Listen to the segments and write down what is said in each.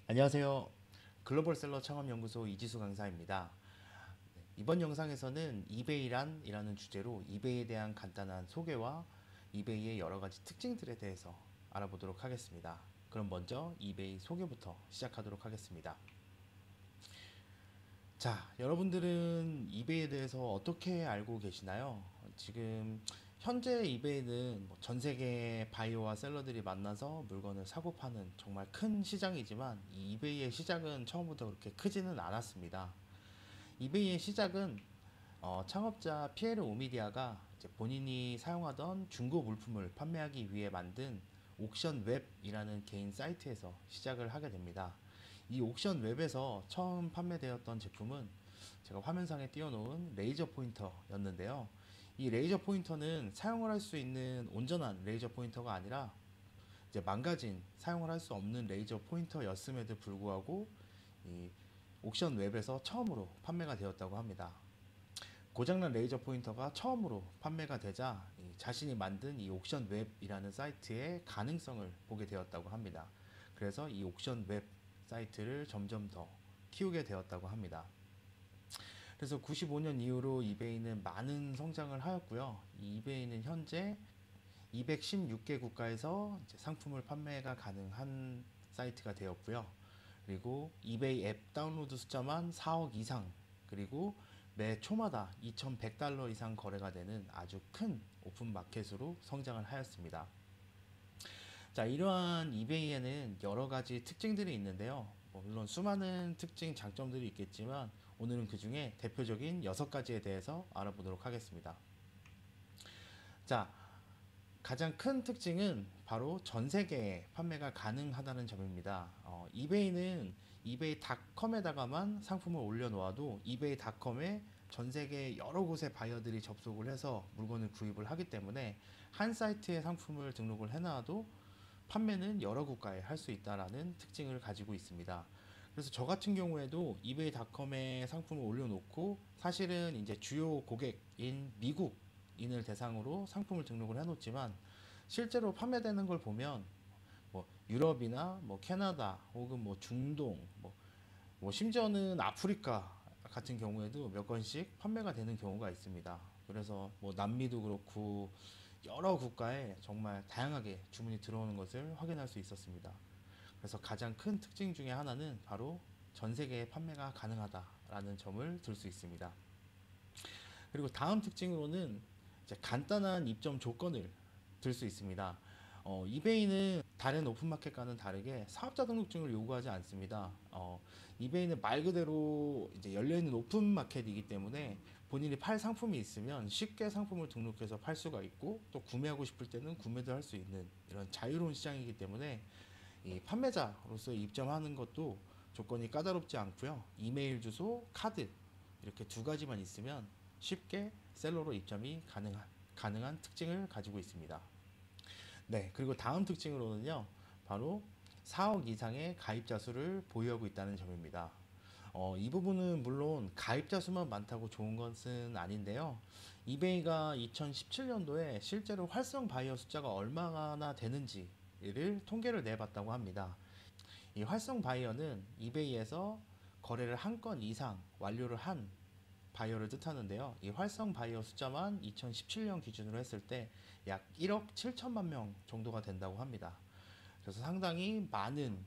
안녕하세요. 글로벌셀러 창업연구소 이지수 강사입니다. 이번 영상에서는 이베이란이라는 주제로 이베이에 대한 간단한 소개와 이베이의 여러 가지 특징들에 대해서 알아보도록 하겠습니다. 그럼 먼저 이베이 소개부터 시작하도록 하겠습니다. 자, 여러분들은 이베이에 대해서 어떻게 알고 계시나요? 지금 현재 이베이는 전 세계 바이어와 셀러들이 만나서 물건을 사고 파는 정말 큰 시장이지만 이 이베이의 시작은 처음부터 그렇게 크지는 않았습니다. 이베이의 시작은 창업자 피에르 오미디아가 이제 본인이 사용하던 중고 물품을 판매하기 위해 만든 옥션 웹이라는 개인 사이트에서 시작을 하게 됩니다. 이 옥션 웹에서 처음 판매되었던 제품은 제가 화면상에 띄워놓은 레이저 포인터였는데요. 이 레이저 포인터는 사용을 할 수 있는 온전한 레이저 포인터가 아니라 이제 망가진 사용을 할 수 없는 레이저 포인터였음에도 불구하고 이 옥션 웹에서 처음으로 판매가 되었다고 합니다. 고장난 레이저 포인터가 처음으로 판매가 되자 자신이 만든 이 옥션 웹이라는 사이트의 가능성을 보게 되었다고 합니다. 그래서 이 옥션 웹 사이트를 점점 더 키우게 되었다고 합니다. 그래서 95년 이후로 이베이는 많은 성장을 하였고요. 이 이베이는 현재 216개 국가에서 상품을 판매가 가능한 사이트가 되었고요. 그리고 이베이 앱 다운로드 숫자만 4억 이상, 그리고 매 초마다 2,100달러 이상 거래가 되는 아주 큰 오픈 마켓으로 성장을 하였습니다. 자, 이러한 이베이에는 여러 가지 특징들이 있는데요. 물론 수많은 특징, 장점들이 있겠지만 오늘은 그 중에 대표적인 6가지에 대해서 알아보도록 하겠습니다. 자, 가장 큰 특징은 바로 전 세계에 판매가 가능하다는 점입니다. 이베이는 이베이닷컴에다가만 상품을 올려놓아도 이베이닷컴에 전 세계 여러 곳의 바이어들이 접속을 해서 물건을 구입을 하기 때문에 한 사이트에 상품을 등록을 해놔도 판매는 여러 국가에 할 수 있다라는 특징을 가지고 있습니다. 그래서 저 같은 경우에도 이베이닷컴에 상품을 올려놓고 사실은 이제 주요 고객인 미국인을 대상으로 상품을 등록을 해놓지만 실제로 판매되는 걸 보면 뭐 유럽이나 뭐 캐나다 혹은 뭐 중동 뭐 심지어는 아프리카 같은 경우에도 몇 건씩 판매가 되는 경우가 있습니다. 그래서 뭐 남미도 그렇고 여러 국가에 정말 다양하게 주문이 들어오는 것을 확인할 수 있었습니다. 그래서 가장 큰 특징 중에 하나는 바로 전 세계에 판매가 가능하다라는 점을 들 수 있습니다. 그리고 다음 특징으로는 이제 간단한 입점 조건을 들 수 있습니다. 이베이는 다른 오픈마켓과는 다르게 사업자 등록증을 요구하지 않습니다. 이베이는 말 그대로 이제 열려있는 오픈마켓이기 때문에 본인이 팔 상품이 있으면 쉽게 상품을 등록해서 팔 수가 있고 또 구매하고 싶을 때는 구매도 할 수 있는 이런 자유로운 시장이기 때문에 이 판매자로서 입점하는 것도 조건이 까다롭지 않고요. 이메일 주소, 카드 이렇게 2가지만 있으면 쉽게 셀러로 입점이 가능한 특징을 가지고 있습니다. 네, 그리고 다음 특징으로는요, 바로 4억 이상의 가입자 수를 보유하고 있다는 점입니다. 이 부분은 물론 가입자 수만 많다고 좋은 것은 아닌데요. 이베이가 2017년도에 실제로 활성 바이어 숫자가 얼마나 되는지를 통계를 내봤다고 합니다. 이 활성 바이어는 이베이에서 거래를 한 건 이상 완료를 한 바이어를 뜻하는데요. 이 활성 바이어 숫자만 2017년 기준으로 했을 때 약 1억 7천만 명 정도가 된다고 합니다. 그래서 상당히 많은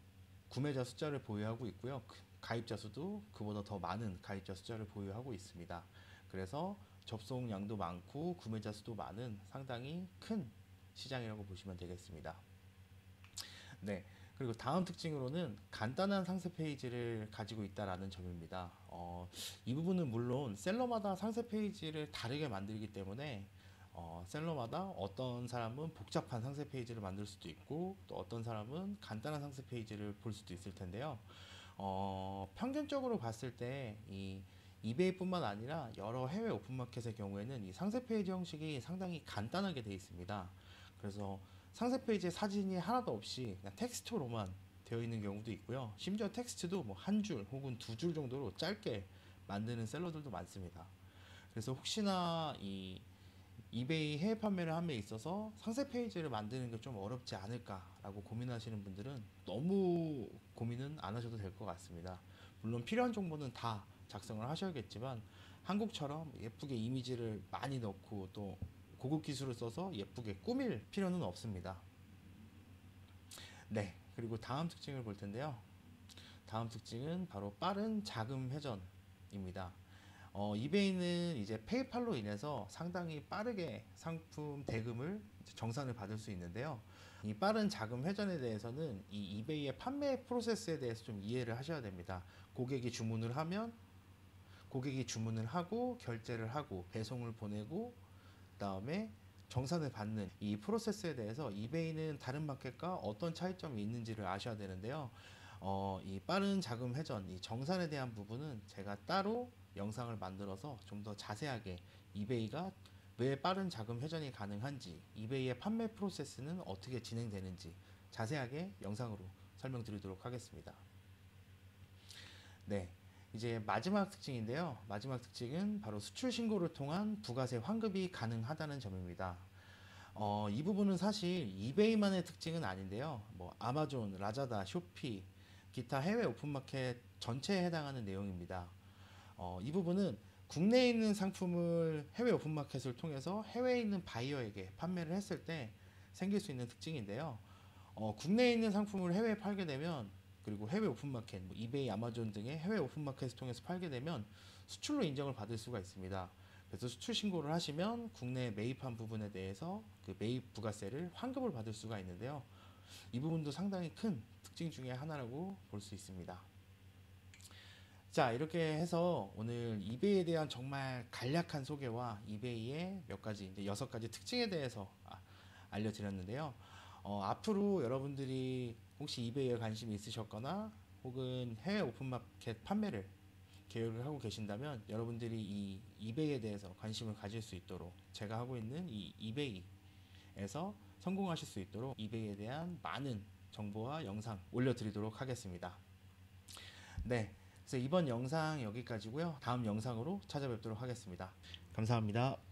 구매자 숫자를 보유하고 있고요. 가입자 수도 그보다 더 많은 가입자 숫자를 보유하고 있습니다. 그래서 접속량도 많고 구매자 수도 많은 상당히 큰 시장이라고 보시면 되겠습니다. 네. 그리고 다음 특징으로는 간단한 상세 페이지를 가지고 있다라는 점입니다. 이 부분은 물론 셀러마다 상세 페이지를 다르게 만들기 때문에 셀러마다 어떤 사람은 복잡한 상세 페이지를 만들 수도 있고 또 어떤 사람은 간단한 상세 페이지를 볼 수도 있을 텐데요. 평균적으로 봤을 때 이 이베이뿐만 아니라 여러 해외 오픈마켓의 경우에는 이 상세 페이지 형식이 상당히 간단하게 되어 있습니다. 그래서 상세 페이지에 사진이 하나도 없이 그냥 텍스트로만 되어 있는 경우도 있고요. 심지어 텍스트도 뭐 한 줄 혹은 2줄 정도로 짧게 만드는 셀러들도 많습니다. 그래서 혹시나 이 이베이 해외 판매를 함에 있어서 상세 페이지를 만드는 게 좀 어렵지 않을까라고 고민하시는 분들은 너무 고민은 안 하셔도 될 것 같습니다. 물론 필요한 정보는 다 작성을 하셔야겠지만 한국처럼 예쁘게 이미지를 많이 넣고 또 고급 기술을 써서 예쁘게 꾸밀 필요는 없습니다. 네, 그리고 다음 특징을 볼 텐데요. 다음 특징은 바로 빠른 자금 회전입니다. 이베이는 이제 페이팔로 인해서 상당히 빠르게 상품 대금을 정산을 받을 수 있는데요. 이 빠른 자금 회전에 대해서는 이 이베이의 판매 프로세스에 대해서 좀 이해를 하셔야 됩니다. 고객이 주문을 하면 고객이 주문을 하고 결제를 하고 배송을 보내고 그다음에 정산을 받는 이 프로세스에 대해서 이베이는 다른 마켓과 어떤 차이점이 있는지를 아셔야 되는데요. 이 빠른 자금 회전, 이 정산에 대한 부분은 제가 따로 영상을 만들어서 좀 더 자세하게 이베이가 왜 빠른 자금 회전이 가능한지, 이베이의 판매 프로세스는 어떻게 진행되는지 자세하게 영상으로 설명드리도록 하겠습니다. 네, 이제 마지막 특징인데요. 마지막 특징은 바로 수출 신고를 통한 부가세 환급이 가능하다는 점입니다. 이 부분은 사실 이베이만의 특징은 아닌데요. 뭐 아마존, 라자다, 쇼피, 기타 해외 오픈마켓 전체에 해당하는 내용입니다. 이 부분은 국내에 있는 상품을 해외 오픈마켓을 통해서 해외에 있는 바이어에게 판매를 했을 때 생길 수 있는 특징인데요. 국내에 있는 상품을 해외에 팔게 되면 그리고 해외 오픈마켓, 뭐 이베이, 아마존 등의 해외 오픈마켓을 통해서 팔게 되면 수출로 인정을 받을 수가 있습니다. 그래서 수출 신고를 하시면 국내에 매입한 부분에 대해서 그 매입 부가세를 환급을 받을 수가 있는데요. 이 부분도 상당히 큰 특징 중에 하나라고 볼 수 있습니다. 자, 이렇게 해서 오늘 이베이에 대한 정말 간략한 소개와 이베이의 몇 가지, 이제 6가지 특징에 대해서 알려드렸는데요. 앞으로 여러분들이 혹시 이베이에 관심이 있으셨거나 혹은 해외 오픈마켓 판매를 계획을 하고 계신다면 여러분들이 이 이베이에 대해서 관심을 가질 수 있도록 제가 하고 있는 이 이베이에서 성공하실 수 있도록 이베이에 대한 많은 정보와 영상 올려드리도록 하겠습니다. 네, 그래서 이번 영상 여기까지고요. 다음 영상으로 찾아뵙도록 하겠습니다. 감사합니다.